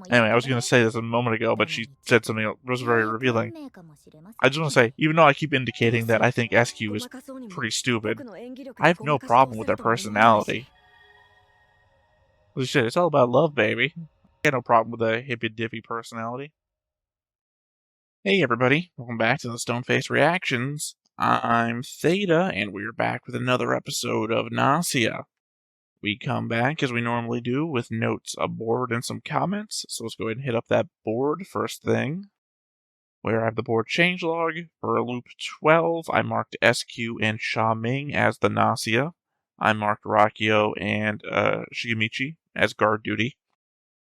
Anyway, I was going to say this a moment ago, but she said something that was very revealing. I just want to say, even though I keep indicating that I think SQ is pretty stupid, I have no problem with their personality. Well, shit, it's all about love, baby. I got no problem with a hippy-dippy personality. Hey everybody, welcome back to the Stoneface Reactions. I'm Theta, and we're back with another episode of Gnosia. We come back as we normally do with notes, a board, and some comments. So let's go ahead and hit up that board first thing. Where I have the board changelog. For loop 12, I marked SQ and Sha Ming as the Gnosia. I marked Rakio and Shigemichi as guard duty.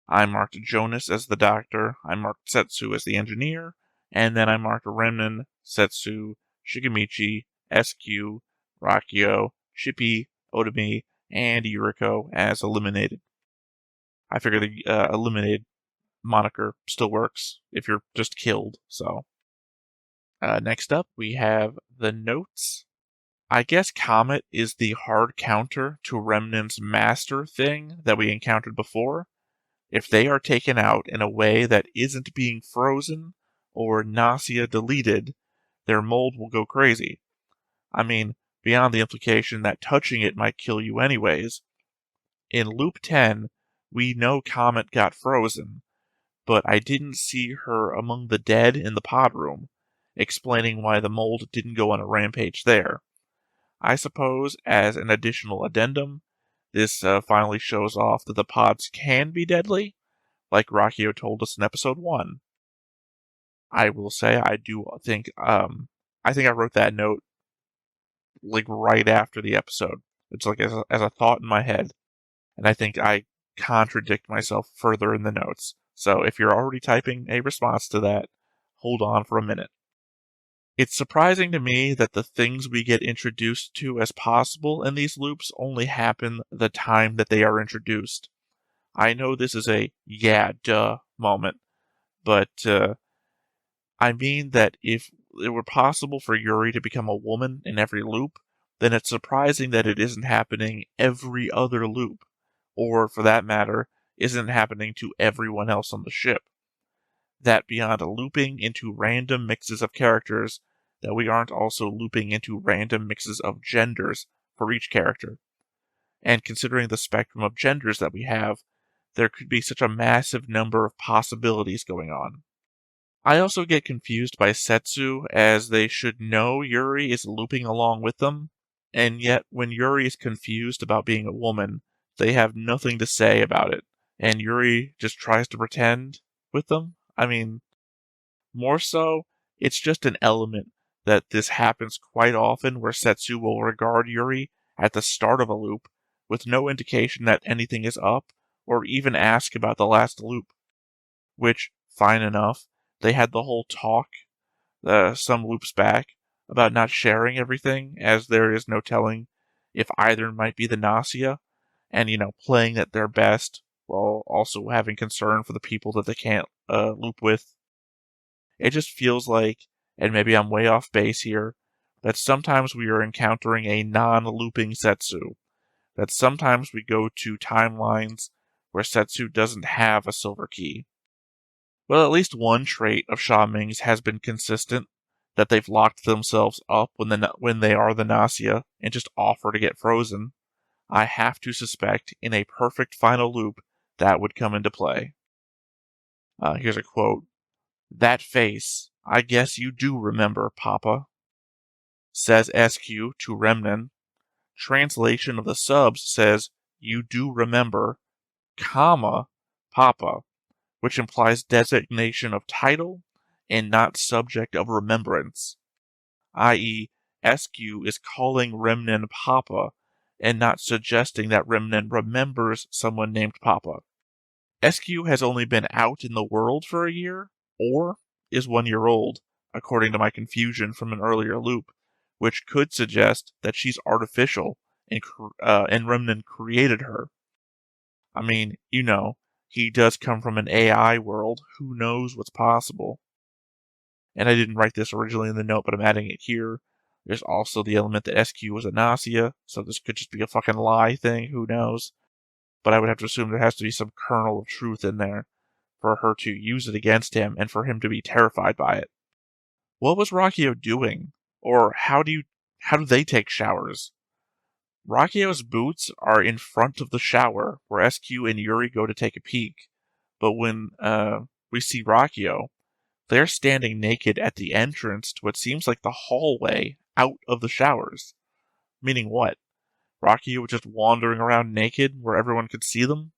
I marked Jonas as the doctor. I marked Setsu as the engineer. And then I marked Remnen, Setsu, Shigemichi, SQ, Rakio, Shippy, Otami, and Yuriko as eliminated. I figure the eliminated moniker still works if you're just killed, so. Next up, we have the notes. I guess Comet is the hard counter to Remnant's master thing that we encountered before. If they are taken out in a way that isn't being frozen or Gnosia deleted, their mold will go crazy. I mean, beyond the implication that touching it might kill you anyways. In Loop 10, we know Comet got frozen, but I didn't see her among the dead in the pod room, explaining why the mold didn't go on a rampage there. I suppose, as an additional addendum, this finally shows off that the pods can be deadly, like Rakio told us in episode 1. I will say, I think I wrote that note like right after the episode. It's like as a thought in my head. And I think I contradict myself further in the notes. So if you're already typing a response to that, hold on for a minute. It's surprising to me that the things we get introduced to as possible in these loops only happen the time that they are introduced. I know this is a yeah, duh moment, but I mean that if it were possible for Yuri to become a woman in every loop, then it's surprising that it isn't happening every other loop, or for that matter, isn't happening to everyone else on the ship. That beyond looping into random mixes of characters, that we aren't also looping into random mixes of genders for each character. And considering the spectrum of genders that we have, there could be such a massive number of possibilities going on. I also get confused by Setsu, as they should know Yuri is looping along with them, and yet when Yuri is confused about being a woman, they have nothing to say about it, and Yuri just tries to pretend with them. I mean, more so, it's just an element that this happens quite often where Setsu will regard Yuri at the start of a loop with no indication that anything is up, or even ask about the last loop. Which, fine enough, they had the whole talk, some loops back, about not sharing everything, as there is no telling if either might be the Gnosia, and, playing at their best, while also having concern for the people that they can't loop with. It just feels like, and maybe I'm way off base here, that sometimes we are encountering a non-looping Setsu, that sometimes we go to timelines where Setsu doesn't have a silver key. Well, at least one trait of Sha Ming's has been consistent, that they've locked themselves up when they are the Gnosia and just offer to get frozen. I have to suspect, in a perfect final loop, that would come into play. Here's a quote. "That face, I guess you do remember, Papa," says SQ to Remnen. Translation of the subs says, "You do remember, comma, Papa," which implies designation of title and not subject of remembrance, i.e., SQ is calling Remnen Papa and not suggesting that Remnen remembers someone named Papa. SQ has only been out in the world for a year, or is 1 year old, according to my confusion from an earlier loop, which could suggest that she's artificial and Remnen created her. I mean, he does come from an AI world. Who knows what's possible? And I didn't write this originally in the note, but I'm adding it here. There's also the element that SQ was a Gnosia, so this could just be a fucking lie thing. Who knows? but I would have to assume there has to be some kernel of truth in there for her to use it against him and for him to be terrified by it. What was Rakio doing? Or how do they take showers? Rakio's boots are in front of the shower where SQ and Yuri go to take a peek, but when we see Rakio, they're standing naked at the entrance to what seems like the hallway out of the showers. Meaning what? Rakio was just wandering around naked where everyone could see them?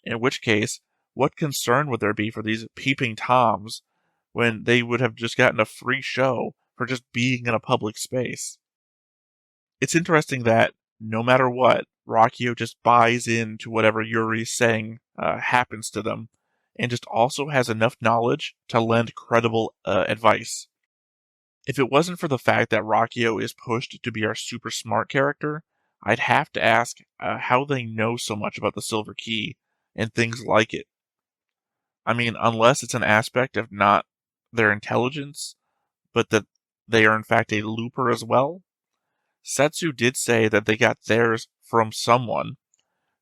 In which case, what concern would there be for these peeping toms when they would have just gotten a free show for just being in a public space? It's interesting that no matter what, Rakio just buys into whatever Yuri's saying happens to them, and just also has enough knowledge to lend credible advice. If it wasn't for the fact that Rakio is pushed to be our super smart character, I'd have to ask how they know so much about the Silver Key and things like it. I mean, unless it's an aspect of not their intelligence, but that they are in fact a looper as well. Setsu did say that they got theirs from someone.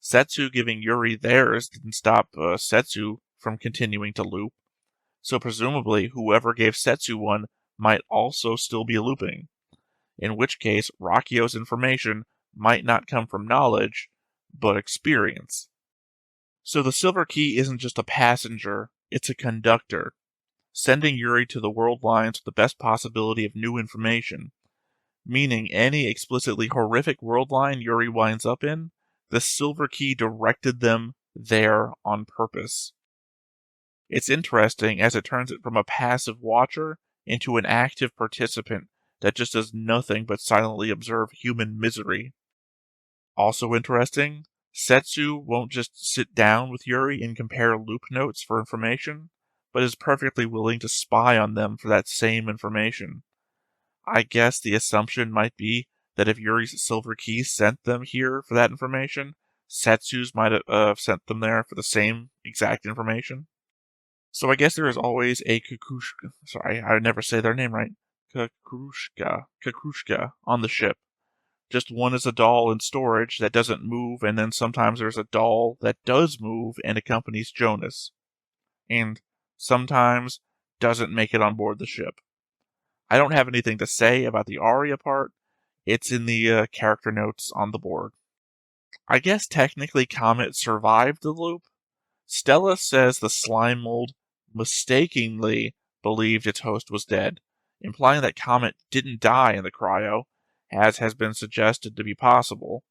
Setsu giving Yuri theirs didn't stop Setsu from continuing to loop, so presumably whoever gave Setsu one might also still be looping, in which case Rakio's information might not come from knowledge, but experience. So the Silver Key isn't just a passenger, it's a conductor, sending Yuri to the world lines with the best possibility of new information, meaning any explicitly horrific world line Yuri winds up in, the Silver Key directed them there on purpose. It's interesting as it turns it from a passive watcher into an active participant that just does nothing but silently observe human misery. Also interesting, Setsu won't just sit down with Yuri and compare loop notes for information, but is perfectly willing to spy on them for that same information. I guess the assumption might be that if Yuri's Silver Key sent them here for that information, Setsu's might have sent them there for the same exact information. So I guess there is always a Kukushka. Sorry, I would never say their name right. Kukushka on the ship. Just one is a doll in storage that doesn't move, and then sometimes there's a doll that does move and accompanies Jonas. And sometimes doesn't make it on board the ship. I don't have anything to say about the Aria part. It's in the character notes on the board. I guess technically Comet survived the loop. Stella says the slime mold mistakenly believed its host was dead, implying that Comet didn't die in the cryo, as has been suggested to be possible.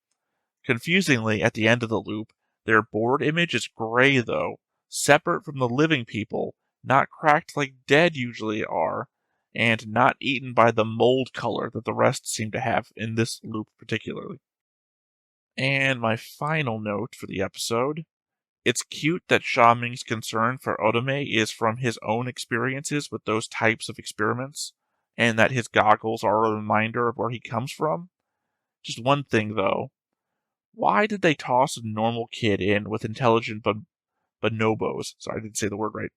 Confusingly, at the end of the loop, their board image is gray though, separate from the living people, not cracked like dead usually are, and not eaten by the mold color that the rest seem to have in this loop particularly. And my final note for the episode. It's cute that Sha Ming's concern for Otome is from his own experiences with those types of experiments, and that his goggles are a reminder of where he comes from. Just one thing, though. Why did they toss a normal kid in with intelligent bonobos? Sorry, I didn't say the word right.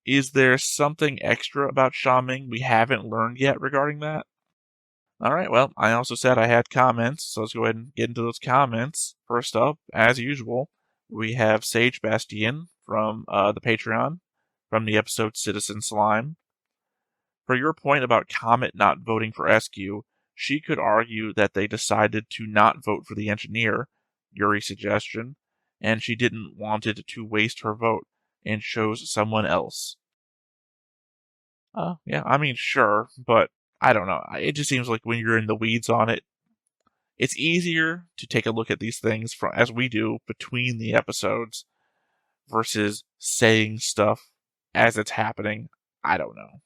Is there something extra about Sha Ming we haven't learned yet regarding that? Alright, well, I also said I had comments, so let's go ahead and get into those comments. First up, as usual, we have Sage Bastien from the Patreon, from the episode Citizen Slime. For your point about Comet not voting for SQ, she could argue that they decided to not vote for the engineer, Yuri's suggestion, and she didn't want it to waste her vote, and chose someone else. Yeah, I mean, sure, but I don't know. It just seems like when you're in the weeds on it, it's easier to take a look at these things as we do between the episodes versus saying stuff as it's happening. I don't know.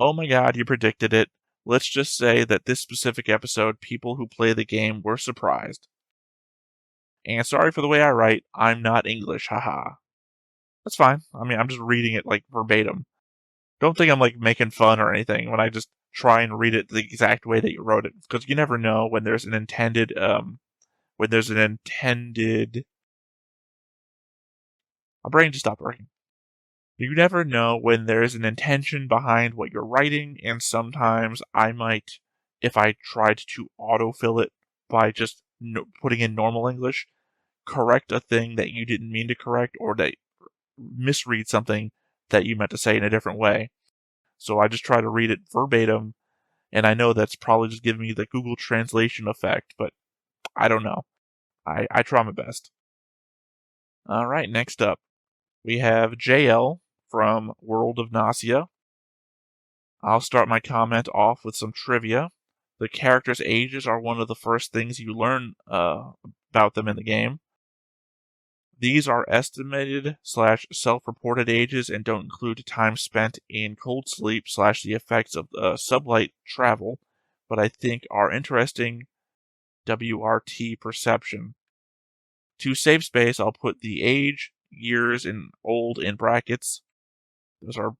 Oh my god, you predicted it. Let's just say that this specific episode, people who play the game were surprised. And sorry for the way I write, I'm not English, haha. That's fine. I mean, I'm just reading it like verbatim. Don't think I'm like making fun or anything when I just try and read it the exact way that you wrote it, because you never know when there's an intended my brain just stopped working. You never know when there's an intention behind what you're writing, and sometimes I might, if I tried to autofill it by just putting in normal English, correct a thing that you didn't mean to correct, or that misread something that you meant to say in a different way. So I just try to read it verbatim, and I know that's probably just giving me the Google translation effect, but I don't know. I try my best. Alright, next up, we have JL from World of Gnosia. I'll start my comment off with some trivia. The characters' ages are one of the first things you learn about them in the game. These are estimated / self-reported ages and don't include time spent in cold sleep / the effects of sublight travel, but I think are interesting WRT perception. To save space, I'll put the age, years, and old in brackets. Those are,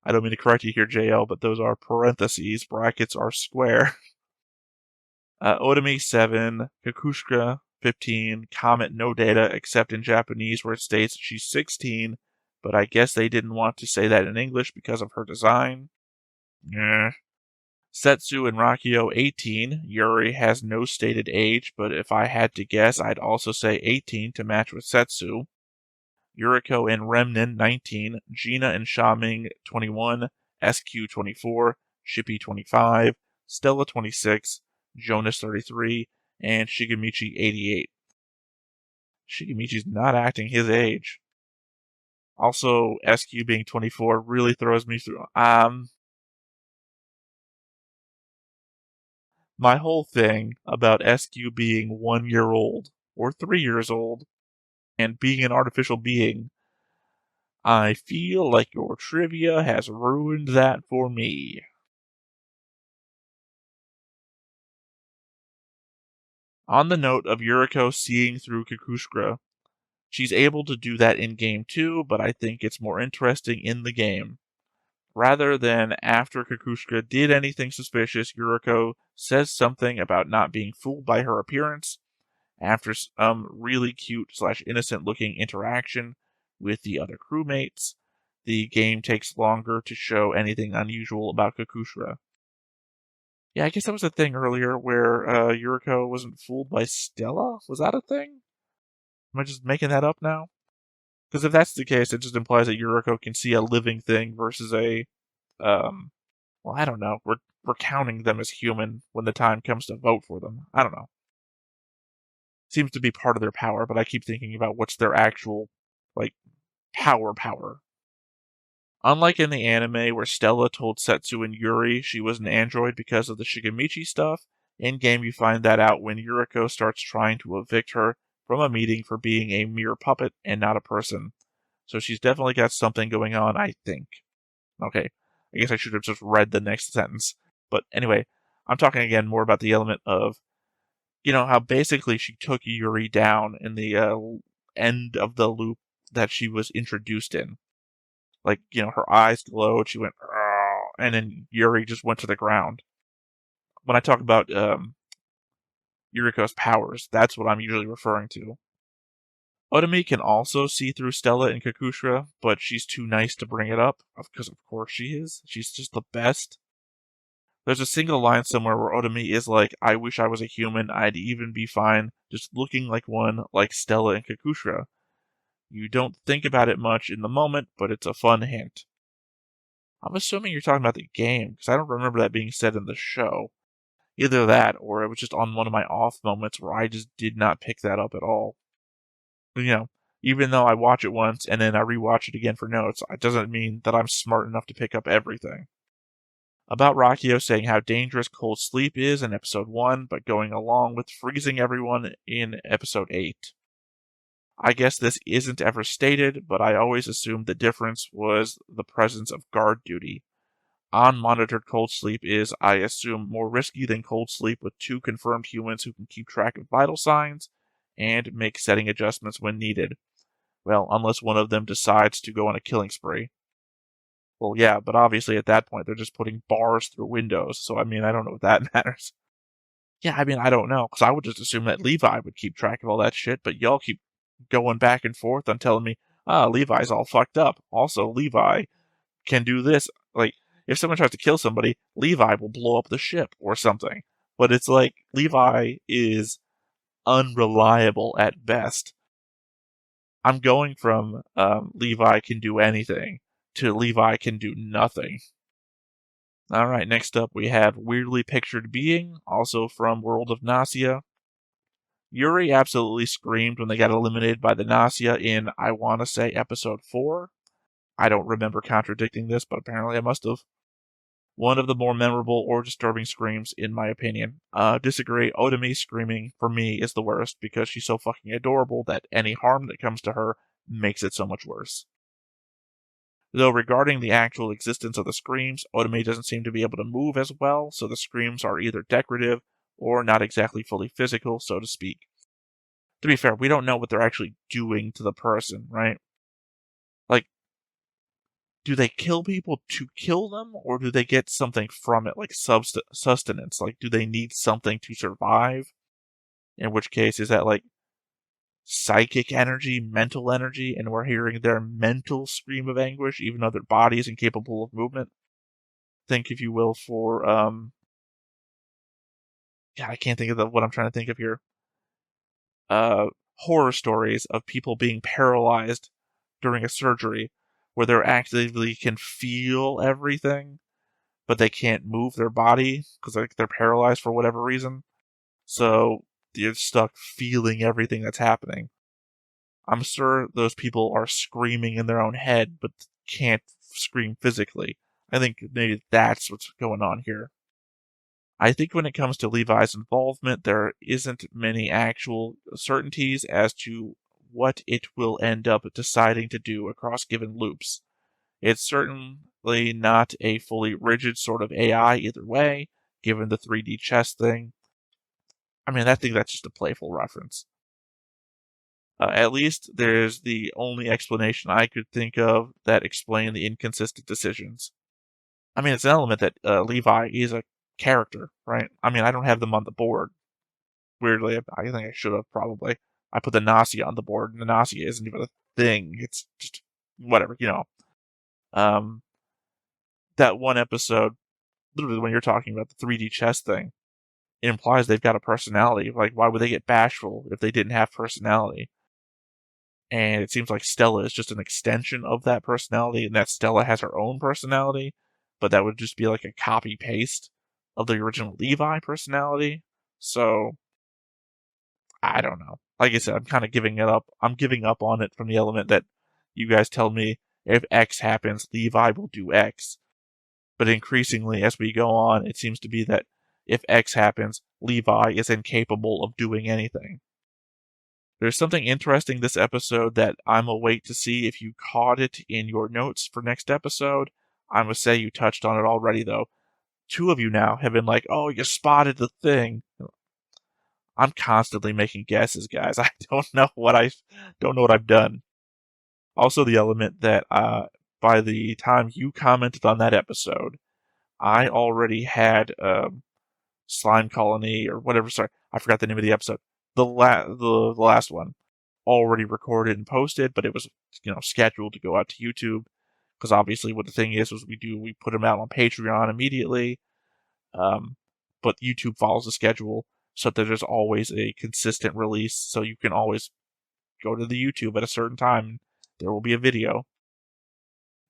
I don't mean to correct you here, JL, but those are parentheses. Brackets are square. Otami 7, Kakushka 15, Comet no data except in Japanese where it states she's 16, but I guess they didn't want to say that in English because of her design. Setsu and Rakio 18, Yuri has no stated age, but if I had to guess, I'd also say 18 to match with Setsu. Yuriko and Remnin 19, Gina and Shaming 21, SQ 24, Shippy 25, Stella 26, Jonas 33, and Shigemichi 88. Shigemichi's not acting his age. Also, SQ being 24 really throws me through. My whole thing about SQ being 1 year old, or 3 years old, and being an artificial being, I feel like your trivia has ruined that for me. On the note of Yuriko seeing through Kikushka, she's able to do that in game too, but I think it's more interesting in the game. Rather than after Kikushka did anything suspicious, Yuriko says something about not being fooled by her appearance. After some really cute / innocent looking interaction with the other crewmates, the game takes longer to show anything unusual about Kikushka. Yeah, I guess that was a thing earlier where Yuriko wasn't fooled by Stella? Was that a thing? Am I just making that up now? Because if that's the case, it just implies that Yuriko can see a living thing versus a, well, I don't know. We're counting them as human when the time comes to vote for them. I don't know. Seems to be part of their power, but I keep thinking about what's their actual, power. Unlike in the anime where Stella told Setsu and Yuri she was an android because of the Shigemichi stuff, in-game you find that out when Yuriko starts trying to evict her from a meeting for being a mere puppet and not a person. So she's definitely got something going on, I think. Okay, I guess I should have just read the next sentence. But anyway, I'm talking again more about the element of, how basically she took Yuri down in the end of the loop that she was introduced in. Her eyes glowed, she went, "Argh," and then Yuri just went to the ground. When I talk about Yuriko's powers, that's what I'm usually referring to. Otami can also see through Stella and Kakushka, but she's too nice to bring it up, because of course she is. She's just the best. There's a single line somewhere where Otami is like, I wish I was a human, I'd even be fine just looking like one like Stella and Kakushka. You don't think about it much in the moment, but it's a fun hint. I'm assuming you're talking about the game, because I don't remember that being said in the show. Either that, or it was just on one of my off moments where I just did not pick that up at all. Even though I watch it once and then I rewatch it again for notes, it doesn't mean that I'm smart enough to pick up everything. About Rakio saying how dangerous cold sleep is in episode 1, but going along with freezing everyone in episode 8. I guess this isn't ever stated, but I always assumed the difference was the presence of guard duty. Unmonitored cold sleep is, I assume, more risky than cold sleep with 2 confirmed humans who can keep track of vital signs and make setting adjustments when needed. Well, unless one of them decides to go on a killing spree. Well, yeah, but obviously at that point they're just putting bars through windows, so I don't know if that matters. Yeah, I don't know, because I would just assume that Levi would keep track of all that shit, but y'all keep going back and forth on telling me, Levi's all fucked up. Also, Levi can do this. If someone tries to kill somebody, Levi will blow up the ship or something. But it's like, Levi is unreliable at best. I'm going from Levi can do anything to Levi can do nothing. Alright, next up we have Weirdly Pictured Being, also from World of Gnosia. Yuri absolutely screamed when they got eliminated by the Gnosia in, I want to say, episode 4. I don't remember contradicting this, but apparently I must have. One of the more memorable or disturbing screams, in my opinion. Disagree, Otami screaming, for me, is the worst, because she's so fucking adorable that any harm that comes to her makes it so much worse. Though regarding the actual existence of the screams, Otome doesn't seem to be able to move as well, so the screams are either decorative or not exactly fully physical, so to speak. To be fair, we don't know what they're actually doing to the person, right? Like, do they kill people to kill them, or do they get something from it, like sustenance? Like, do they need something to survive? In which case, is that like psychic energy, mental energy, and we're hearing their mental scream of anguish, even though their body is incapable of movement? Think, if you will, for God, I can't think of what I'm trying to think of here. Horror stories of people being paralyzed during a surgery, where they actively can feel everything, but they can't move their body because they're paralyzed for whatever reason. So you're stuck feeling everything that's happening. I'm sure those people are screaming in their own head, but can't scream physically. I think maybe that's what's going on here. I think when it comes to Levi's involvement, there isn't many actual certainties as to what it will end up deciding to do across given loops. It's certainly not a fully rigid sort of AI either way, given the 3D chess thing. I mean, I think that's just a playful reference. At least there's the only explanation I could think of that explained the inconsistent decisions. I mean, it's an element that Levi is a character, right? I mean, I don't have them on the board. Weirdly, I think I should have probably. I put the Gnosia on the board, and the Gnosia isn't even a thing. It's just whatever, you know. That one episode, literally when you're talking about the 3D chess thing, it implies they've got a personality. Like, why would they get bashful if they didn't have personality? And it seems like Stella is just an extension of that personality, and that Stella has her own personality, but that would just be like a copy paste of the original Levi personality. So I don't know. Like I said, I'm kind of giving it up. I'm giving up on it from the element that you guys tell me if X happens, Levi will do X. But increasingly, as we go on, it seems to be that if X happens, Levi is incapable of doing anything. There's something interesting this episode that I'm a wait to see if you caught it in your notes for next episode. I must say you touched on it already, though. 2 of you now have been like, oh, you spotted the thing. I'm constantly making guesses, guys. I don't know what I've done. Also, the element that by the time you commented on that episode, I already had Slime Colony or whatever. Sorry, I forgot the name of the episode. The last one already recorded and posted, but it was scheduled to go out to YouTube because obviously what the thing is we put them out on Patreon immediately, but YouTube follows the schedule so that there's always a consistent release, so you can always go to the YouTube at a certain time. There will be a video.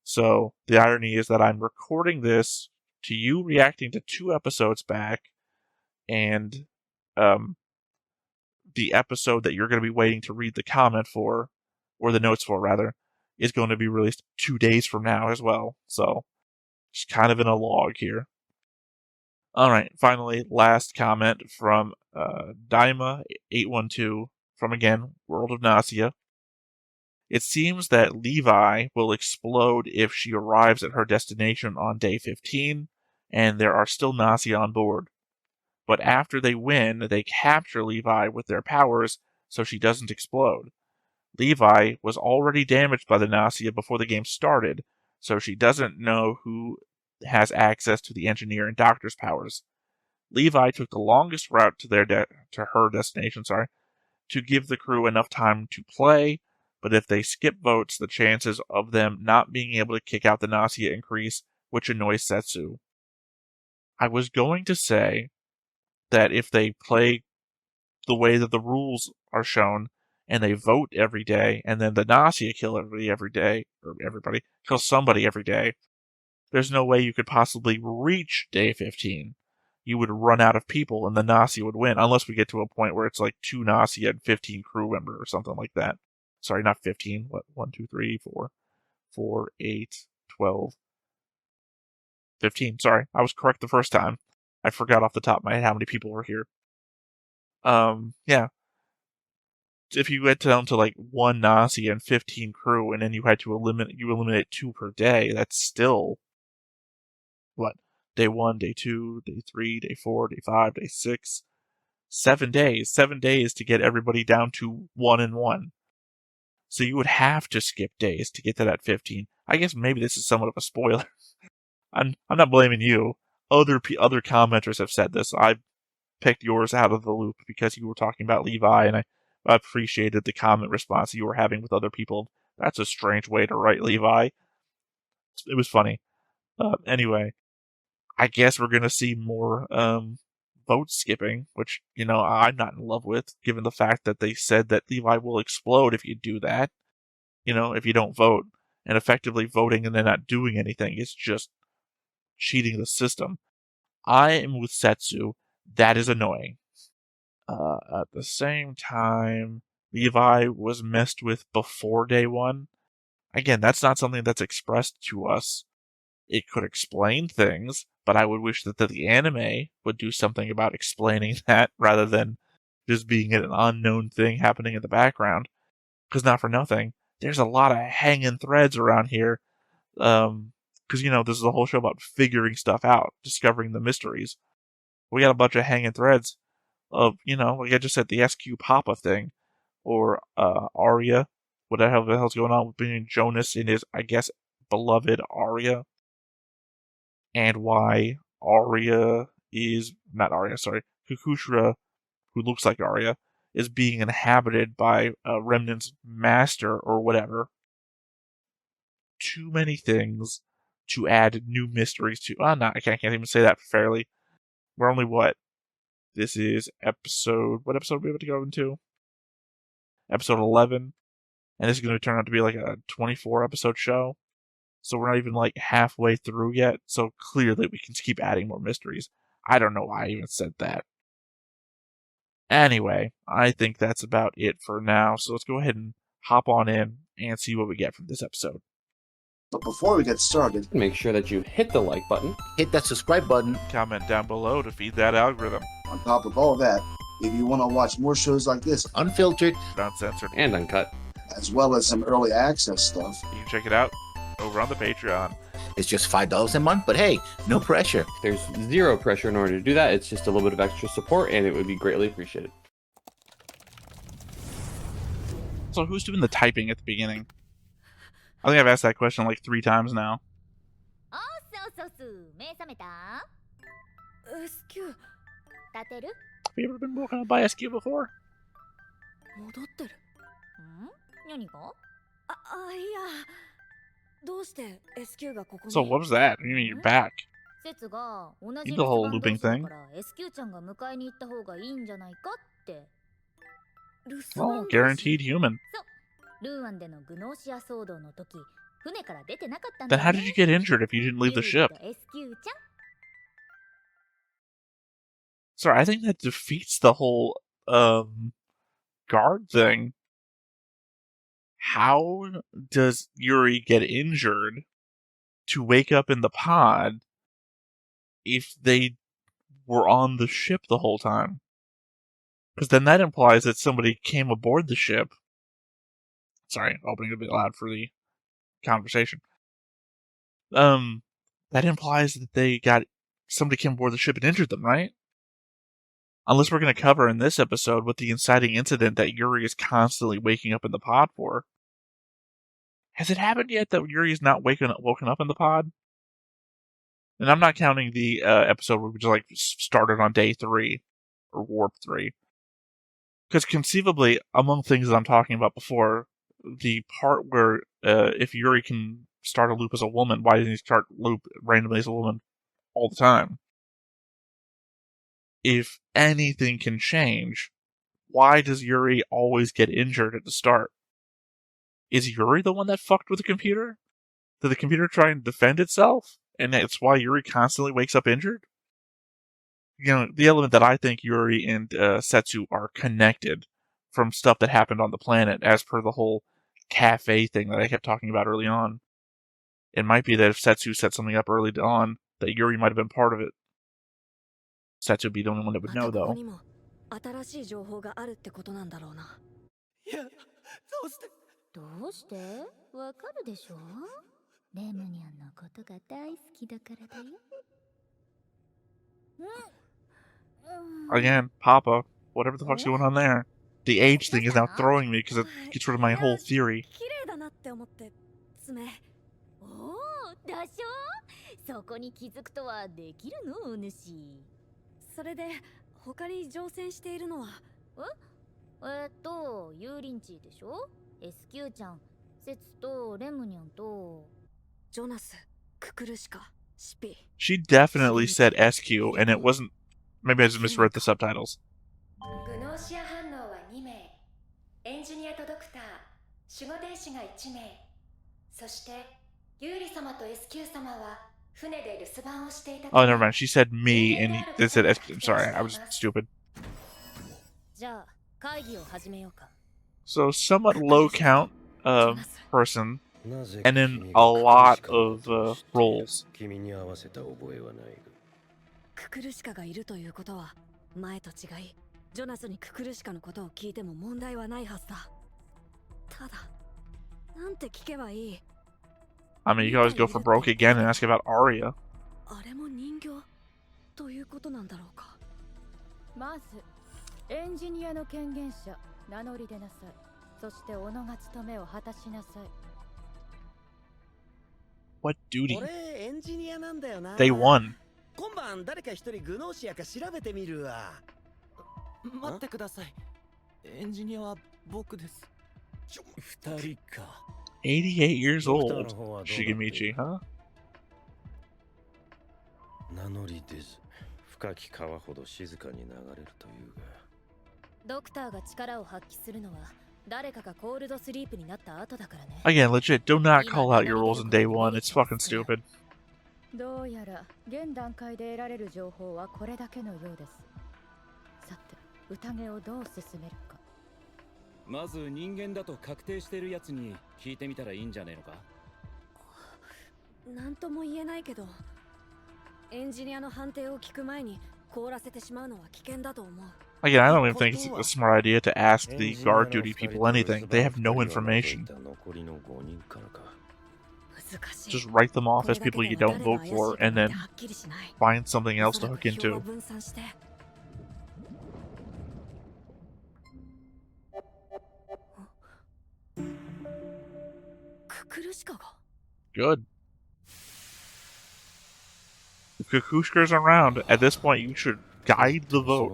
So the irony is that I'm recording this to you reacting to 2 episodes back, and the episode that you're going to be waiting to read the comment for, or the notes for rather, is going to be released 2 days from now as well. So just kind of in a log here. Alright, finally, last comment from Daima812 from, again, World of Gnosia. It seems that Levi will explode if she arrives at her destination on day 15, and there are still Gnosia on board. But after they win, they capture Levi with their powers so she doesn't explode. Levi was already damaged by the Gnosia before the game started, so she doesn't know who has access to the engineer and doctor's powers. Levi took the longest route to her destination, to give the crew enough time to play, but if they skip votes, the chances of them not being able to kick out the Gnosia increase, which annoys Setsu. I was going to say that if they play the way that the rules are shown, and they vote every day, and then the Gnosia kill every day, or everybody, kill somebody every day, there's no way you could possibly reach day 15. You would run out of people, and the Gnosia would win, unless we get to a point where it's like 2 Gnosia and 15 crew members or something like that. Sorry, not 15. What? 1, 2, 3, 4, 4, 8, 12, 15. Sorry, I was correct the first time. I forgot off the top of my head how many people were here. Yeah. If you went down to like 1 Gnosia and 15 crew, and then you had to eliminate 2 per day, that's still what? Day 1, day 2, day 3, day 4, day 5, day 6. 7 days. 7 days to get everybody down to 1 and 1. So you would have to skip days to get to that 15. I guess maybe this is somewhat of a spoiler. I'm not blaming you. Other commenters have said this. I picked yours out of the loop because you were talking about Levi, and I appreciated the comment response you were having with other people. That's a strange way to write Levi. It was funny. Anyway, I guess we're going to see more vote skipping, which, I'm not in love with, given the fact that they said that Levi will explode if you do that. If you don't vote. And effectively voting and then not doing anything is just cheating the system. I am with Setsu. That is annoying. At the same time, Levi was messed with before day 1. Again, that's not something that's expressed to us. It could explain things, but I would wish that the anime would do something about explaining that rather than just being an unknown thing happening in the background. Because not for nothing, there's a lot of hanging threads around here. Because, this is a whole show about figuring stuff out, discovering the mysteries. We got a bunch of hanging threads of, like I just said, the SQ Papa thing, or Arya, whatever the hell's going on between Jonas and his, I guess, beloved Arya, and why Arya is, not Arya, sorry, Kukushra, who looks like Arya, is being inhabited by Remnant's master or whatever. Too many things to add new mysteries to. I can't even say that fairly. We're only what? This is what episode are we about to go into? Episode 11. And this is going to turn out to be like a 24 episode show. So we're not even like halfway through yet. So clearly we can keep adding more mysteries. I don't know why I even said that. Anyway, I think that's about it for now. So let's go ahead and hop on in and see what we get from this episode. But before we get started, make sure that you hit the like button, hit that subscribe button, comment down below to feed that algorithm. On top of all that, if you want to watch more shows like this, unfiltered, uncensored, and uncut, as well as some early access stuff, you can check it out over on the Patreon. It's just $5 a month, but hey, no pressure. There's zero pressure in order to do that. It's just a little bit of extra support, and it would be greatly appreciated. So who's doing the typing at the beginning? I think I've asked that question like 3 times now. Have you ever been woken up by SQ before? So what was that? You mean you're back? You the whole looping thing? Well, guaranteed human. Then how did you get injured if you didn't leave the ship? Sorry, I think that defeats the whole guard thing. How does Yuri get injured to wake up in the pod if they were on the ship the whole time? Because then that implies that somebody came aboard the ship. Sorry, opening a bit loud for the conversation. That implies that somebody came aboard the ship and injured them, right? Unless we're going to cover in this episode what the inciting incident that Yuri is constantly waking up in the pod for. Has it happened yet that Yuri is not woken up in the pod? And I'm not counting the episode where we just started on day 3 or warp 3. Because conceivably, among things that I'm talking about before, the part where if Yuri can start a loop as a woman, why doesn't he start loop randomly as a woman all the time? If anything can change, why does Yuri always get injured at the start? Is Yuri the one that fucked with the computer? Did the computer try and defend itself? And that's why Yuri constantly wakes up injured? You know, the element that I think Yuri and Setsu are connected from stuff that happened on the planet, as per the whole cafe thing that I kept talking about early on. It might be that if Setsu set something up early on, that Yuri might have been part of it. Setsu would be the only one that would know, though. 新しい情報があるってことなんだろうな。いや、どうして？どうして？わかるでしょ？レムニャンのことが大好きだからだよ。Again, Papa, whatever the fuck's going on there. The age thing is now throwing me because it gets rid of my whole theory. 綺麗だなって思って爪。おお、だしょ？そこに気づくとはできるの、お主。それで他に乗船しているのは？ユーリンチーでしょ？ SQ ちゃん、セツとレムニャンとジョナス、ククルシカ、シピ。 She definitely said SQ, and it wasn't. Maybe I just misread the subtitles. グノーシア反応は2名、エンジニアとドクター、守護天使が1名、そしてユーリ様と SQ 様は船で留守番をしていた。 Oh, never mind. She said me, and it said SQ. I'm sorry, I was stupid. じゃあ会議を始めようか。 So, somewhat low count person, and then a lot of roles. 君に合わせた覚えはない。ククルシカがいるということは前と違い、ジョナスにククルシカのことを聞いても問題はないはずだ。ただ、なんて聞けばいい？ I mean, you can always go for broke again and ask about Arya. あれも人形ということなんだろうか。まずエンジニアの権限者名乗り出なさい。そして己が務めを果たしなさい。 What duty? 俺エンジニアなんだよな。 They won. 今晩誰か一人グノーシアか調べてみるわ。待ってください。エンジニアは僕です。二人か。 88 years old. Shigemichi, huh? 名乗り出ず、深き川ほど静かに流れるというが。ドクターが力を発揮するのは誰かがコールドスリープになった後だからね。 Again, legit, do not call out your roles in day one. It's fucking stupid. どうやら現段階で得られる情報はこれだけのようです。さて、宴をどう進めるか。まず人間だと確定してるやつに聞いてみたらいいんじゃねえのか。なんとも言えないけど、エンジニアの判定を聞く前に凍らせてしまうのは危険だと思う。 Again, I don't even think it's a smart idea to ask the guard duty people anything. They have no information. Just write them off as people you don't vote for, and then find something else to hook into. Good. If Kukushka's around, at this point you should guide the vote.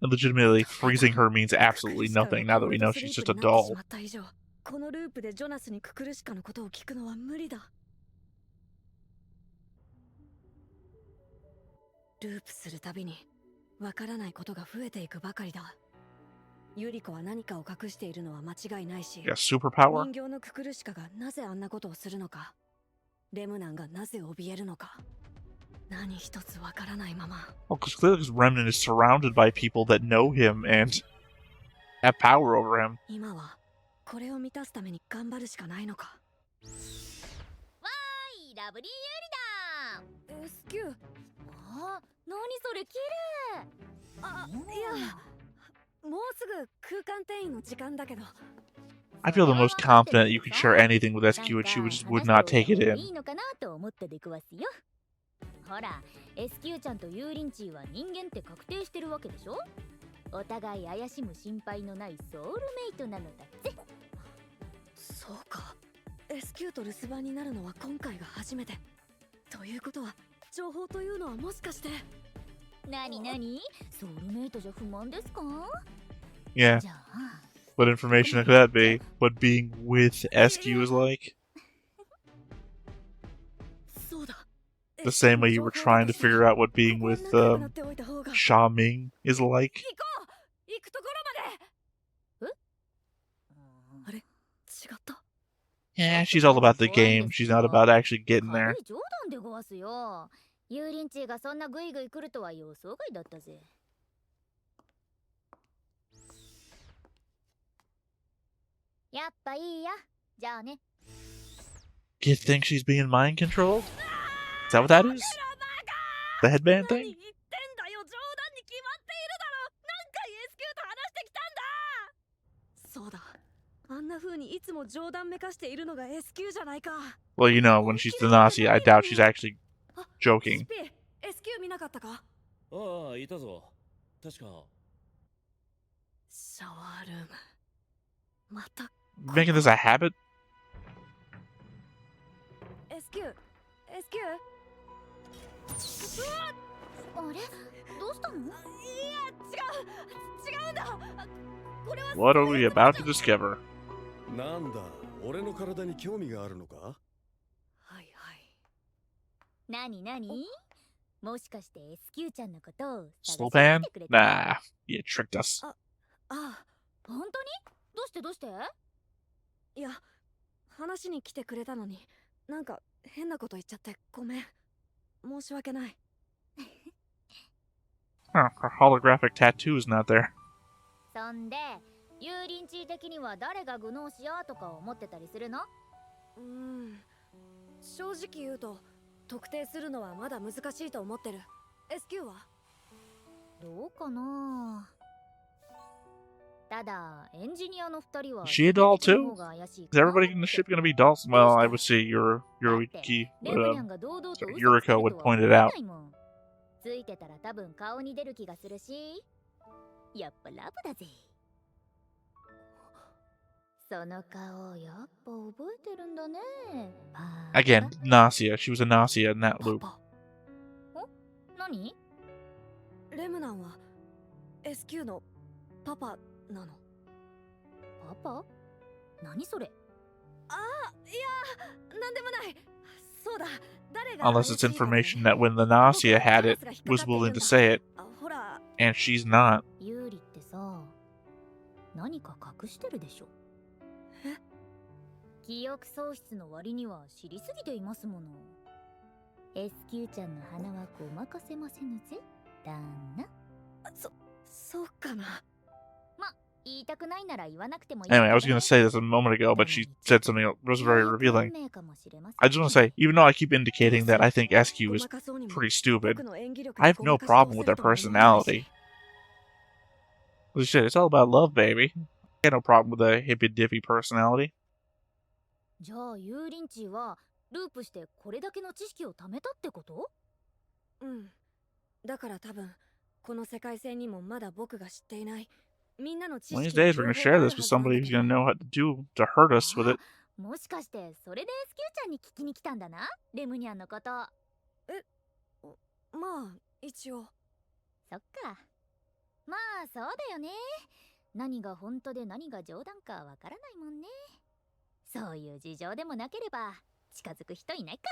And legitimately, freezing her means absolutely nothing now that we know she's just a doll. このループでジョナスにククルシカのことを聞くのは無理だ。ループするたびにわからないことが増えていくばかりだ。ユリコは何かを隠しているのは間違いないし、 Yeah, superpower. 人形のククルシカがなぜあんなことをするのか、レムナンがなぜ怯えるのか、何一つわからないまま。 Well, because clearly this Remnant is surrounded by people that know him and have power over him. 今はこれを満たすために頑張るしかないのか。わーい、ラブリーユーリだ。 SQ。 あ、何それ、綺麗。あ、いや、もうすぐ空間転移の時間だけど。 I feel the most confident that you could share anything with SQ and she just would not take it in. いいのかなと思って出くわすよ。ほら、SQ ちゃんとユーリンチーは人間って確定してるわけでしょ。お互い怪しむ心配のないソウルメイトなのだって。そうか。SQ と留守番になるのは今回が初めて。ということは、情報というのはもしかして。なになに？ソウルメイトじゃ不満ですか？ Yeah. じゃあ。 What information could that be? What being with SQ is like? そうだ。The same way you were trying to figure out what being with Sha Ming is like. 行くところまで。あれ、違った。 Yeah, she's all about the game. She's not about actually getting there. 軽い冗談でごわすよ。ユーリンチーがそんなグイグイ来るとは予想外だったぜ。やっぱいいや。じゃあね。You think she's being mind controlled? Is that what that is? The headband thing? 言ってんだよ、冗談に決まっているだろ。何回 SQ と話してきたんだ。そうだ。あんな風にいつも冗談めかしているのが SQ じゃないか。 Well, you know, when she's the Gnosia, I doubt she's actually joking. SQ 見なかったか。ああ、いたぞ。確か。シャワールーム。また。 Making this a habit? SQ。あれどうしたの？いや、違うんだ。これは What are we about to discover? なんだ、俺の体に興味があるのか？はいはい。なにもしかして SQ ちゃんのことを Slow 探 pan? してくれた？ Nah, you tricked us. あ、本当に？どうして？いや、話に来てくれたのに、なんか変なこと言っちゃってごめん。申し訳ない。Huh, her holographic tattoo is not there. そんで、ユーリンチー的には誰がグノーシアとか思ってたりするの？正直言うと、特定するのはまだ難しいと思ってる。SQ は？どうかな。ただ、エンジニアの二人は Is she a doll too? Is everybody in the ship gonna be dolls? Well, I would say Yuriko would point it out. ついてたら多分顔に出る気がするし、やっぱラブだぜ。その顔やっぱ覚えてるんだね。Again, Gnosia. She was a Gnosia in that loop. 何？レムナンは SQ のパパなの。パパ？何それ？いや、なんでもない。そうだ。 Unless it's information that when the Gnosia had it, was willing to say it, and she's not. ユーリってさ、何か隠してるでしょ。記憶喪失の割には知りすぎていますもの。SQ ちゃんの鼻はごまかせませぬぜ、旦那。そうかな。ま、言いたくないなら言わなくてもいい。 Anyway, I was going to say this a moment ago, but she said something that was very revealing. I just want to say, even though I keep indicating that I think SQ is pretty stupid, I have no problem with their personality. Holy shit, it's all about love, baby. I got no problem with a hippy-dippy personality. じゃあユーリンチーはループしてこれだけの知識を貯めたってこと？だから多分この世界線にもまだ僕が知っていない。 One of these days, we're going to share this with somebody who's going to know what to hurt us with it. もしかしてそれで SQ ちゃんに聞きに来たんだな、レムニャンのこと。まあ一応。そっか。まあそうだよね。何が本当で何が冗談かわからないもんね。そういう事情でもなければ近づく人いないか。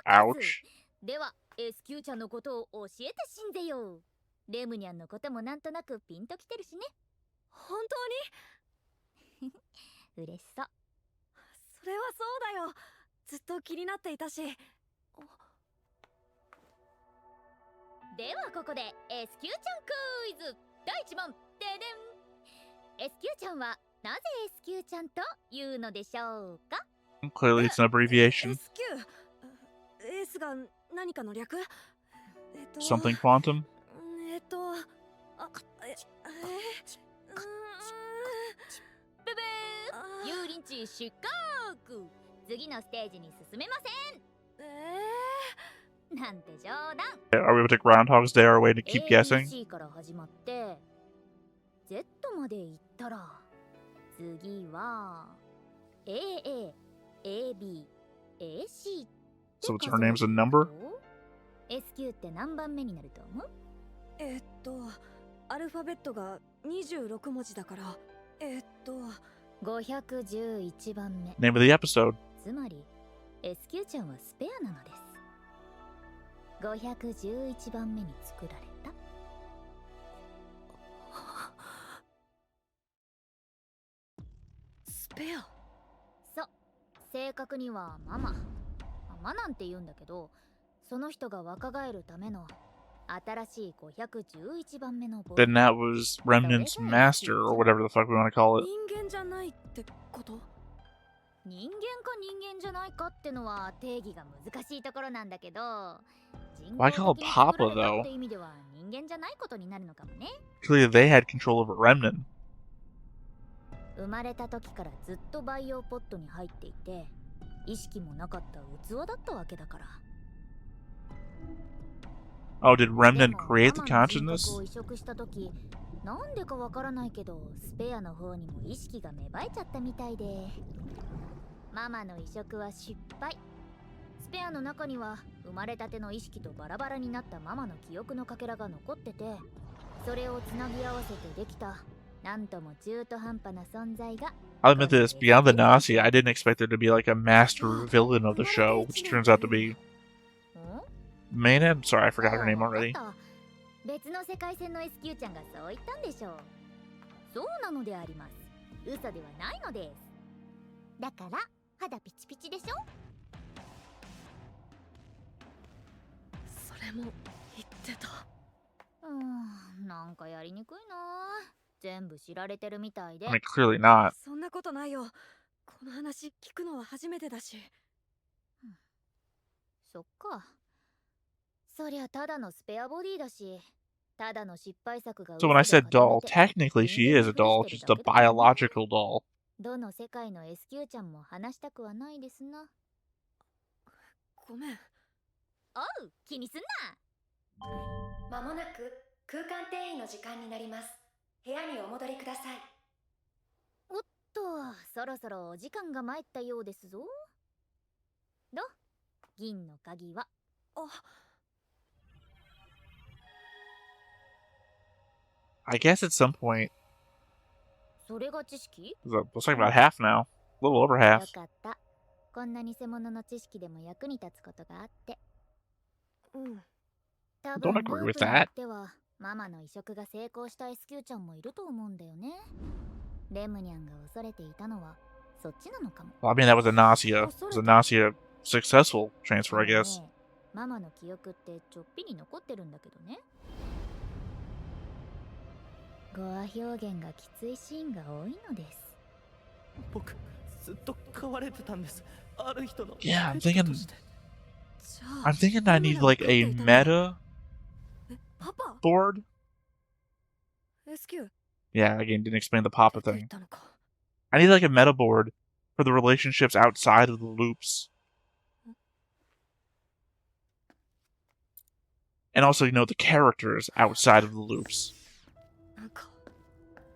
Ouch. では SQ ちゃんのことを教えてしんぜよ。レムニャンのこともなんとなくピンときてるしね。本当に？嬉しそう。それはそうだよ。ずっと気になっていたし。ではここで SQ ちゃんクイズ第1問。ででん。SQ ちゃんはなぜ SQ ちゃんというのでしょうか？ Clearly, it's an abbreviation. SQ？ S が何かの略？Something quantum? ブブー、ユーリンチ失格。次のステージに進めません。なんて冗談。Are we able to Groundhog's Day our way to keep guessing? ABC から始まって Z まで行ったら次は AA、AB、AC。 So it's her name's a number? SQ って何番目になると思う？アルファベットが26文字だから511番目。 Name of the episode. つまり S q ちゃんはスペアなのです。511番目に作られた。スペア。そう、正確にはママなんて言うんだけど、その人が若返るための新しい511番目のボディ。 Then that was Remnant's master, or whatever the fuck we want to call it. 人間じゃないってこと？人間か人間じゃないかってのは定義が難しいところなんだけど、 Why call it Papa, 人工的に作られた though? って意味では人間じゃないことになるのかもね。 Clearly they had control over Remnant. 生まれた時からずっと培養ポットに入っていて、意識もなかった器だったわけだから。 Oh, did で Remnant も create the ママの人 consciousness? 格を移植した時、なんでかわからないけどスペアの方にも意識が芽生えちゃったみたいで、ママの移植は失敗。スペアの中には生まれたての意識とバラバラになったママの記憶のかけらが残ってて、それをつなぎ合わせてできたなんとも中途半端な存在が。 I'll admit this, beyond the Gnosia, I didn't expect there to be like a master villain of the show, which turns out to be Maynard? Sorry, I forgot her name already. 別の世界線の S q ちゃんがそう言ったんでしょう。そうなのであります。嘘ではないのです。だから肌ピチピチでしょ。それも言ってた。なんかやりにくいな。全部知られてるみたいで。 I mean, clearly not. そんなことないよ。この話聞くのは初めてだし。そっか。そりゃただのスペアボディだし、ただの失敗作が So when I said doll, technically she is a doll, just a biological doll. どの世界の S q ちゃんも話したくはないですな。ごめん。おう、気にすんな。まもなく空間転移の時間になります。部屋にお戻りください。おっと、そろそろお時間が参ったようですぞ。ど、銀の鍵は。あ、I guess at some point, それが知識？ looks like about half now. A little over よ half. かった。こんな偽物の知識でも役に立つことがあって。うん。多 Don't 分 agree ルー with プによ that. ってはママの移植が成功した S q ちゃんもいると思うんだよね。レムニャンが恐れていたのはそっちなのかも。 Well, I mean, that was a Gnosia. It was a Gnosia successful transfer, I guess. ねえ、ママの記憶ってちょっぴり残ってるんだけどね。語話表現がきついシーンが多いのです。僕ずっと飼われてたんです。ある人の Yeah, I'm ペッ thinking, トとして。じゃあ I'm thinking I need like a meta パパ board. SQ Yeah, again, didn't explain the Papa 出て thing. 行ったのか。 I need like a meta board for the relationships outside of the loops. And also, you know, the characters outside of the loops.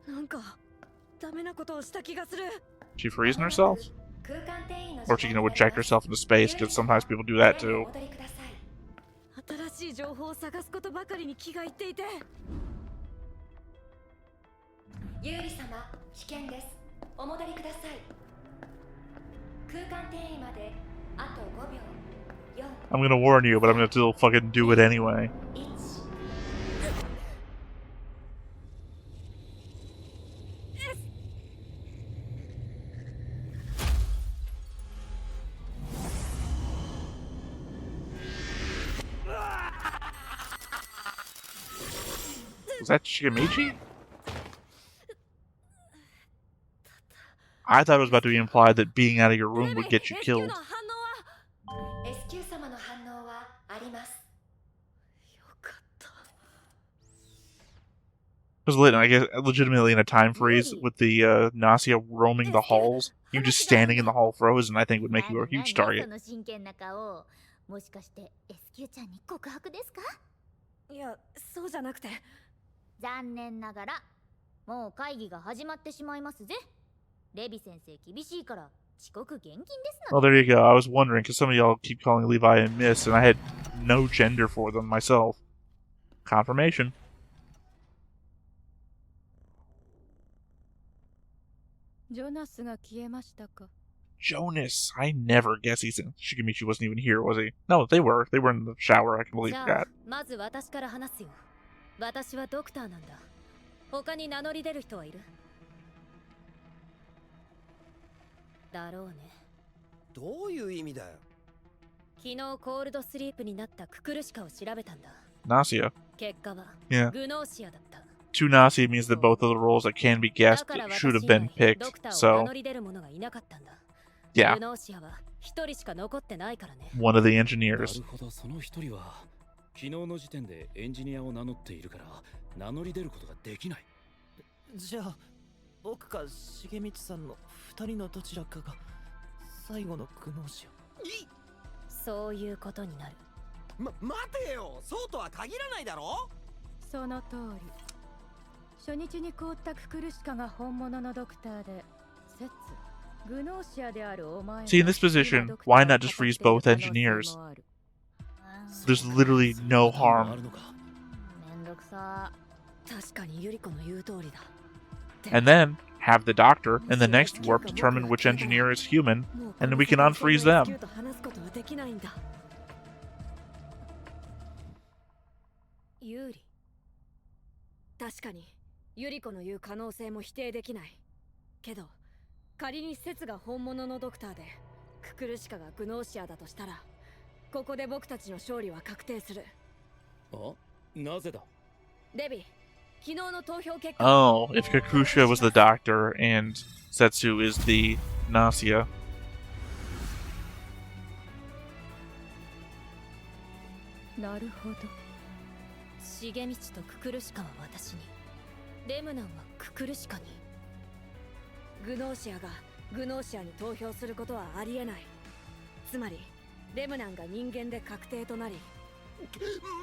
なんかダメなことをした気がする。 She freezing herself? Or she, you know, would check herself into space, because sometimes people do that too. 新しい情報を探すことばかりに気がいっていて。ユーリ様、危険です。お戻りください。空間転移まであと5秒。 I'm gonna warn you, but I'm gonna still fucking do it anyway. Was that Shigamichi? I thought it was about to be implied that being out of your room would get you killed. SQ 様の反応はあります。 Because I guess legitimately in a time freeze with the Gnosia roaming the halls, you just standing in the hall frozen, I think would make you a huge target. その真剣な顔、もしかして S q ちゃんに告白ですか？いや、そうじゃなくて。残念ながらもう会議が始まってしまいますぜ。レビ先生厳しいから遅刻厳禁ですの Well, で。 there you go. I was wondering, because some of y'all keep calling Levi a miss, and I had no gender for them myself. Confirmation. ジョナスが消えましたか。Jonas. I never guessed Shigemichi wasn't even here, was he? No, they were. They were in the shower. I completely じゃ forgot. あまず私から話すよ。私はドクターなんだ。他に名乗り出る人はいる？だろうね。どういう意味だよ。昨日コールドスリープになったククルシカを調べたんだ。 Gnosia. 結果は Yeah. グノーシアだった。 Two Gnosia means that both of the roles that can be だ guessed から should 私 have 以 been 外 picked. ドクターを名 So, 乗り出る者がいなかったんだ。 yeah, グノーシアは一人しか残ってないからね。 one of the な engineers. るほど、その一人は昨日の時点でエンジニアを名乗っているから名乗り出ることができない。じゃあ僕か重光さんの二人のどちらかが最後のグノーシア。そういうことになる。待てよ、そうとは限らないだろ。その通り。初日に凍ったククルシカが本物のドクターで、説グノーシアであるお前。 See, in this position, why not just freeze both engineers? There's literally no パターンもあ harm. るのか。めんどくさ。確かにユリコの言う通りだ。 And then have the doctor in the next warp determine which engineer is human, and then we can unfreeze them. ユリ。確かにユリコの言う可能性も否定できない。けど仮に説が本物のドクターでククルシカがグノーシアだとしたら、ここで僕たちの勝利は確定する。あ、なぜだ。デビ、昨日の投票結果。 Oh, if Kakushka was the doctor and Setsu is the Gnosia. なるほど。重道とククルシカは私に、レムナンはククルシカに。グノーシアがグノーシアに投票することはありえない。つまりレムナンが人間で確定となり。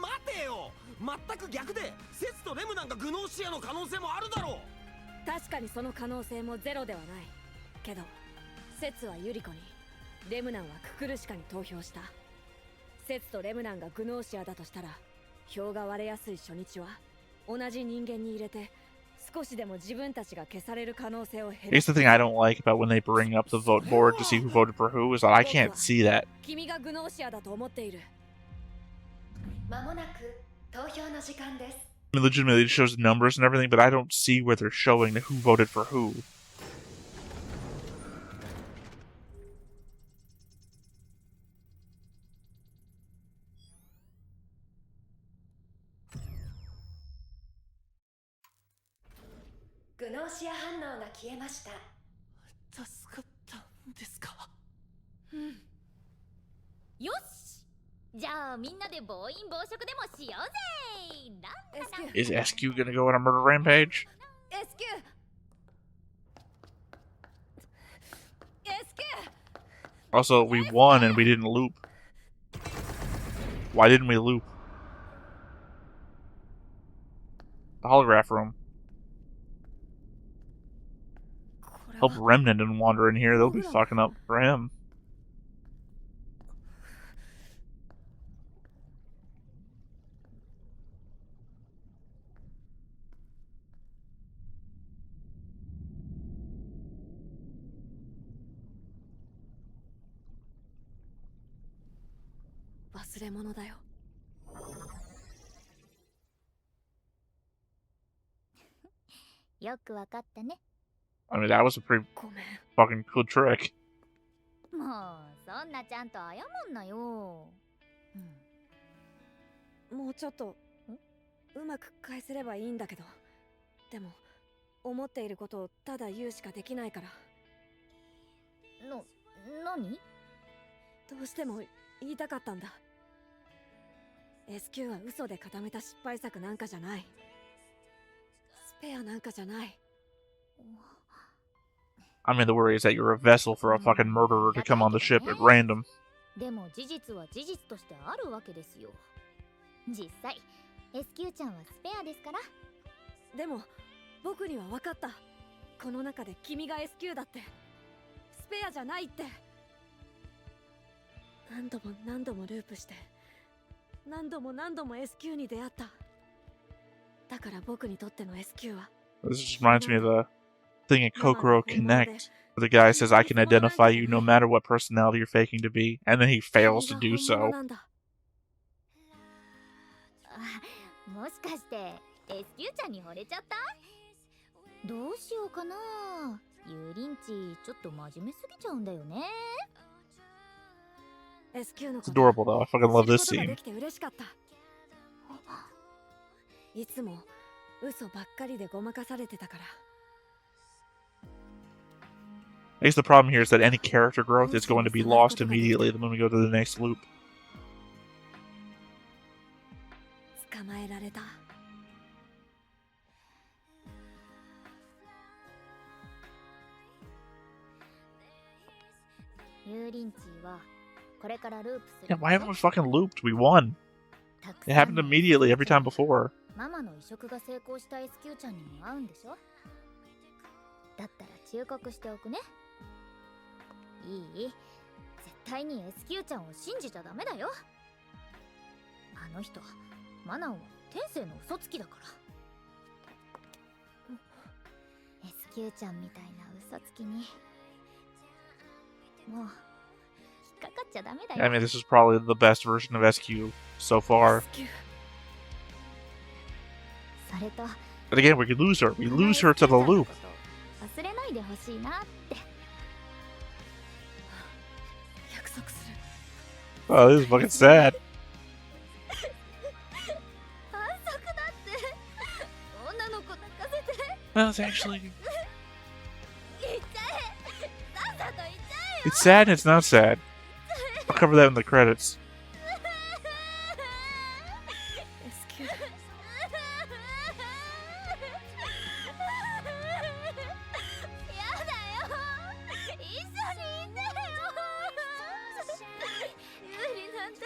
待てよ、全く逆でセツとレムナンがグノーシアの可能性もあるだろう。確かにその可能性もゼロではないけど、セツはユリコに、レムナンはククルシカに投票した。セツとレムナンがグノーシアだとしたら、票が割れやすい初日は同じ人間に入れて、少しでも自分たちが消される可能性を減ら Here's す。 the thing I don't like about when they bring up the vote board to see who voted for who is that I can't see that. 君がグノーシアだと思っている。まもなく投票の時間です。 I mean, legitimately, it shows numbers and everything, but I don't see where they're showing who voted for who. グノーシア反応が消えました。助かったんですか。よし、じゃあみんなで暴飲暴食でもしようぜ。なんだな。 Is SQ gonna go on a murder rampage? SQ! Also, we won and we didn't loop. Why didn't we loop? The holograph room. Hope Remnant didn't wander in here. They'll be fucking up for him. Yoくわかったね。 I mean, that was a pretty fucking cool trick. もうそんなちゃんと謝んなよ。もうちょっとうまく返せればいいんだけど、でも思っていることをただ言うしかできないから。何？どうしても言いたかったんだ。SQ は嘘で固めた失敗作なんかじゃない。スペアなんかじゃない。 I mean, the worry is that you're a vessel for a fucking murderer to come on the ship at random. でも事実は事実としてあるわけですよ。実際 SQ ちゃんはスペアですから。でも僕には分かった。この中で君が SQ だって。スペアじゃないって。何度も何度もループして、何度も何度も SQ に出会った。だから僕にとっての SQ は。 This just reminds me of thing in Kokoro Connect where the guy says, I can identify you no matter what personality you're faking to be, and then he fails to do so. もしかして SQ ちゃんに惚れちゃった？どうしようかな。ユーリンチちょっと真面目すぎちゃうんだよね。 It's adorable though. I fucking love this scene. いつも嘘ばっかりでごまかされてたから。 I guess the problem here is that any character growth is going to be lost immediately when we go to the next loop. 捕まえられた。ユーリンチはこれからループす Yeah, る。 why haven't we fucking looped? We won. It happened immediately every time before. ママの移植が成功した SQ ちゃんにも会うんでしょ？だったら忠告しておくね。いい？絶対に SQ ちゃんを信じちゃダメだよ。あの人、マナオは天性の嘘つきだから。SQ ちゃんみたいな嘘つきにもう引っかかっちゃダメだよ。 I mean, this is probably the best version of SQ so far. それと But again, we could lose her. We lose her to the loop. 忘れないでほしいなって。約束する。 Oh, this is fucking sad. 反則だって。女の子抱かせて。 No, it's actually... 言っちゃえ。さっさと言っちゃえよ。 It's sad and it's not sad. I'll cover that in the credits. SQ やだよ。一緒にいてよ。ユリなんて。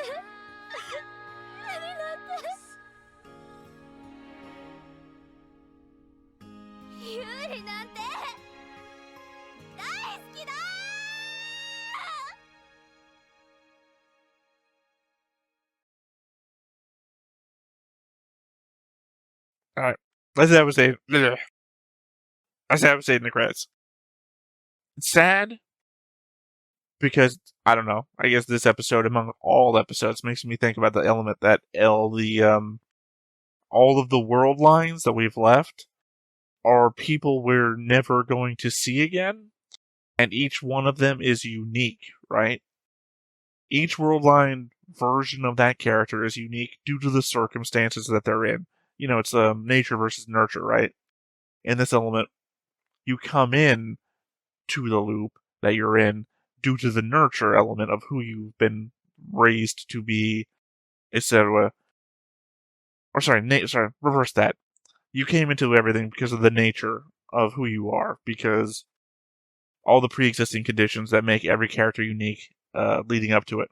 ユリなんて。ユリなんて。大好きだ。 Alright. Let's have a say. Let's have a say in the credits. It's sad because, I don't know, I guess this episode, among all episodes, makes me think about the element that all of the world lines that we've left are people we're never going to see again, and each one of them is unique, right? Each world line version of that character is unique due to the circumstances that they're in. You know, it's nature versus nurture, right? In this element, you come in to the loop that you're in due to the nurture element of who you've been raised to be, etc. Or sorry, reverse that. You came into everything because of the nature of who you are, because all the pre-existing conditions that make every character unique leading up to it.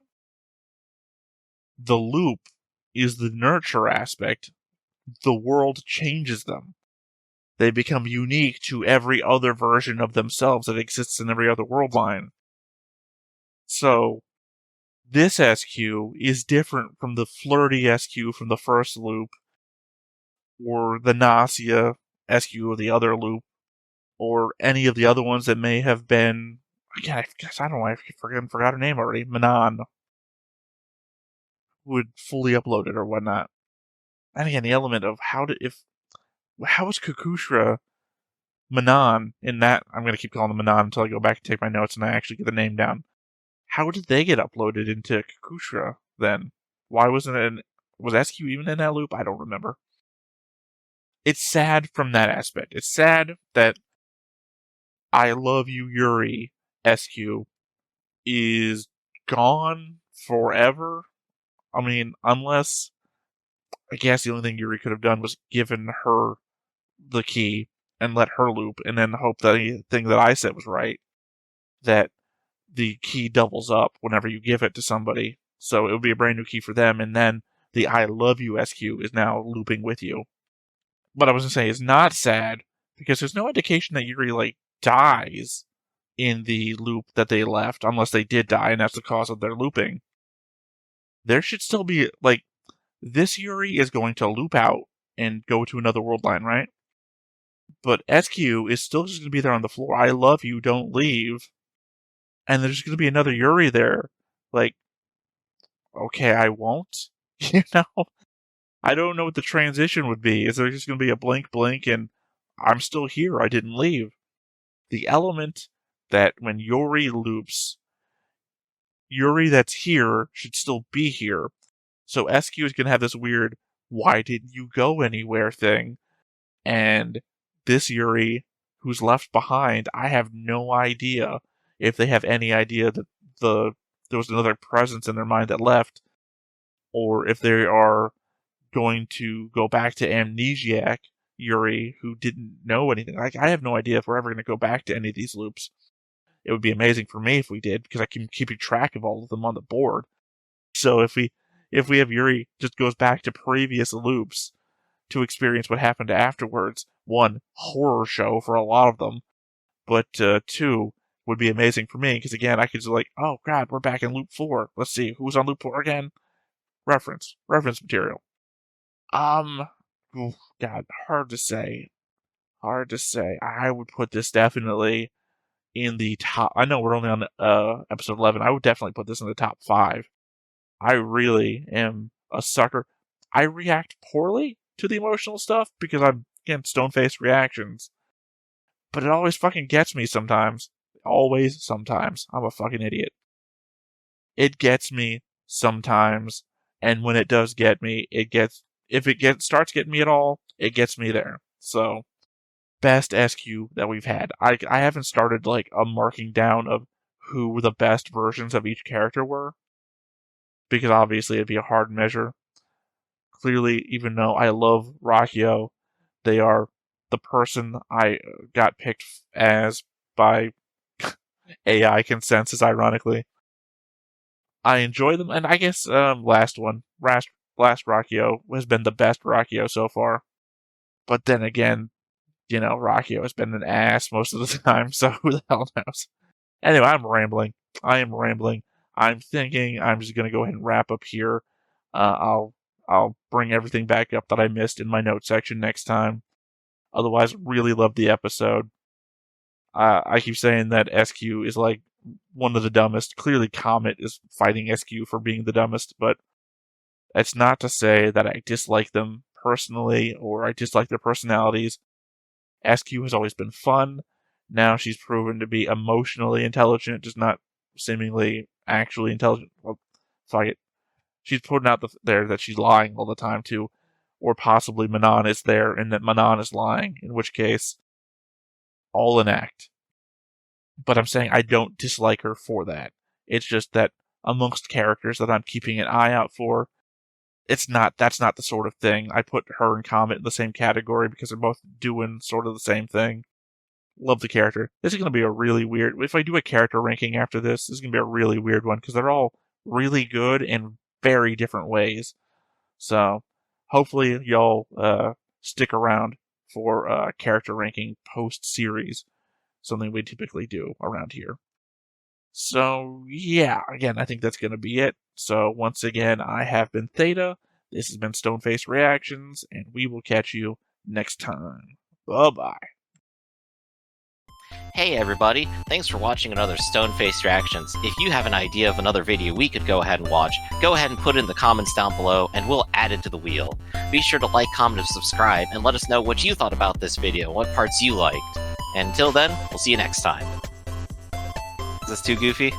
The loop is the nurture aspect. The world changes them. They become unique to every other version of themselves that exists in every other world line. So, this SQ is different from the flirty SQ from the first loop, or the Gnosia SQ of the other loop, or any of the other ones that may have been... Again, I guess I don't know, I forgot her name already. Manon. Who had fully uploaded or whatnot. And again, the element of how is Kukushra Manon in that? I'm going to keep calling them Manon until I go back and take my notes and I actually get the name down. How did they get uploaded into Kukushra then? Why wasn't it was SQ even in that loop? I don't remember. It's sad from that aspect. It's sad that I Love You Yuri SQ is gone forever. I mean, unless I guess the only thing Yuri could have done was given her the key and let her loop, and then hope that the thing that I said was right, that the key doubles up whenever you give it to somebody, so it would be a brand new key for them, and then the I Love You SQ is now looping with you. But I was going to say, it's not sad, because there's no indication that Yuri, dies in the loop that they left, unless they did die, and that's the cause of their looping. There should still be, this Yuri is going to loop out and go to another world line, right? But SQ is still just going to be there on the floor. I love you, don't leave. And there's going to be another Yuri there. Like, okay, I won't. You know? I don't know what the transition would be. Is there just going to be a blink and I'm still here, I didn't leave? The element that when Yuri loops, Yuri that's here should still be here. So SQ is going to have this weird, why didn't you go anywhere thing. And this Yuri, who's left behind, I have no idea if they have any idea that there was another presence in their mind that left, or if they are going to go back to Amnesiac Yuri, who didn't know anything. Like, I have no idea if we're ever going to go back to any of these loops. It would be amazing for me if we did, because I can keep track of all of them on the board. So if we have Yuri just goes back to previous loops to experience what happened afterwards, one, horror show for a lot of them, but two, would be amazing for me, because again, I could just like, oh god, we're back in loop 4. Let's see, who's on loop 4 again? Reference material. Oof, god, hard to say. I would put this definitely in the top. I know we're only on episode 11. I would definitely put this in the top 5. I really am a sucker. I react poorly to the emotional stuff because I'm, again, stone-faced reactions. But it always fucking gets me sometimes. Always, sometimes. I'm a fucking idiot. It gets me sometimes, and when it does get me, if it starts getting me at all, it gets me there. So, best SQ that we've had. I haven't started like a marking down of who the best versions of each character were, because obviously it'd be a hard measure. Clearly, even though I love Rakio, they are the person I got picked as by AI consensus, ironically. I enjoy them, and I guess last Rakio has been the best Rakio so far. But then again, you know, Rakio has been an ass most of the time, so who the hell knows? Anyway, I'm rambling. I'm thinking I'm just going to go ahead and wrap up here. I'll bring everything back up that I missed in my notes section next time. Otherwise, really love the episode. I keep saying that SQ is like one of the dumbest. Clearly, Comet is fighting SQ for being the dumbest, but that's not to say that I dislike them personally or I dislike their personalities. SQ has always been fun. Now she's proven to be emotionally intelligent, just not seemingly actually intelligent. Well, fuck it. She's putting out there that she's lying all the time, too. Or possibly Manon is there and that Manon is lying, in which case, all an act. But I'm saying I don't dislike her for that. It's just that amongst characters that I'm keeping an eye out for, that's not the sort of thing. I put her and Comet in the same category because they're both doing sort of the same thing. Love the character. This is going to be a really weird... If I do a character ranking after this is going to be a really weird one because they're all really good in very different ways. So, hopefully y'all stick around for character ranking post-series. Something we typically do around here. So, yeah, again, I think that's going to be it. So, once again, I have been Theta. This has been Stoneface Reactions, and we will catch you next time. Bye-bye. Hey everybody, thanks for watching another Stoneface Reactions. If you have an idea of another video we could go ahead and watch, go ahead and put it in the comments down below, and we'll add it to the wheel. Be sure to like, comment, and subscribe, and let us know what you thought about this video, what parts you liked. And until then, we'll see you next time. Is this too goofy?